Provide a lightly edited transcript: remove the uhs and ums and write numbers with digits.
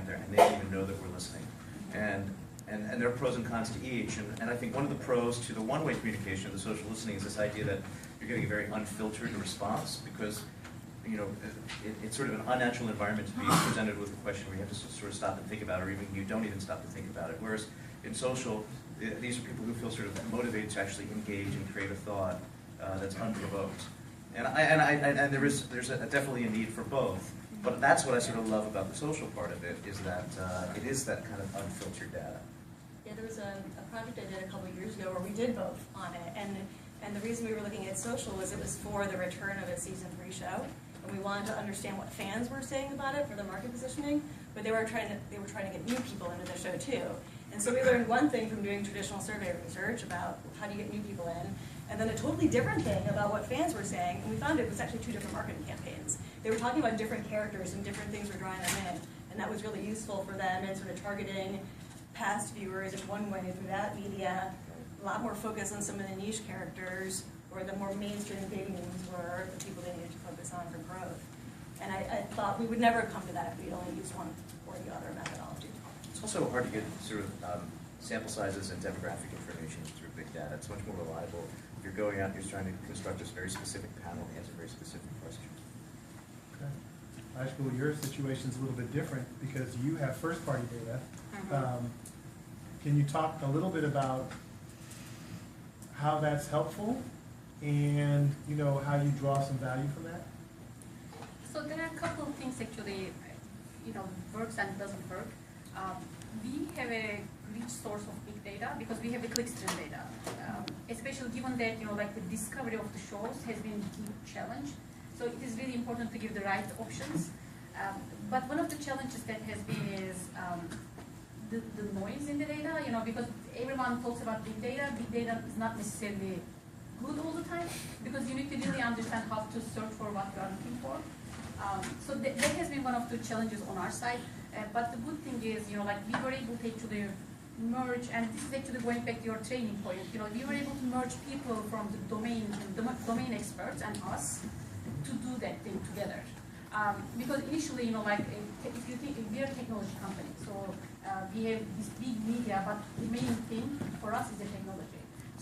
there, and they don't even know that we're listening. And there are pros and cons to each, and I think one of the pros to the one-way communication of the social listening is this idea that you're getting a very unfiltered response, because it's sort of an unnatural environment to be presented with a question where you have to sort of stop and think about it, or even you don't even stop to think about it. Whereas in social, these are people who feel sort of motivated to actually engage and create a thought that's unprovoked. And there's definitely a need for both. But that's what I sort of love about the social part of it, is that it is that kind of unfiltered data. Yeah, there was a project I did a couple of years ago where we did both on it, and the reason we were looking at social was it was for the return of a season 3 show, and we wanted to understand what fans were saying about it for the market positioning, but they were trying to get new people into the show too. And so we learned one thing from doing traditional survey research about how do you get new people in, and then a totally different thing about what fans were saying, and we found it was actually 2 different marketing campaigns. They were talking about different characters and different things were drawing them in, and that was really useful for them in sort of targeting past viewers in one way through that media, a lot more focus on some of the niche characters, or the more mainstream big names were the people they needed to focus on for growth. And I thought we would never come to that if we'd only used one or the other methodology. It's also hard to get sort of sample sizes and demographic information through big data. It's much more reliable. If you're going out and you're trying to construct this very specific panel, answer very specific questions. Okay. Ashby, your situation's a little bit different because you have first-party data. Can you talk a little bit about how that's helpful and how you draw some value from that? So there are a couple of things actually, works and doesn't work. We have a rich source of big data because we have the clickstream data, especially given that like the discovery of the shows has been a key challenge. So it is really important to give the right options. But one of the challenges that has been is the noise in the data, because everyone talks about big data. Big data is not necessarily good all the time because you need to really understand how to search for what you are looking for. So that has been one of the challenges on our side. But the good thing is, like we were able to actually merge, and this is actually going back to your training point. We were able to merge people from the domain experts and us to do that thing together. Because initially, if you think we are a technology company, so we have this big media, but the main thing for us is the technology.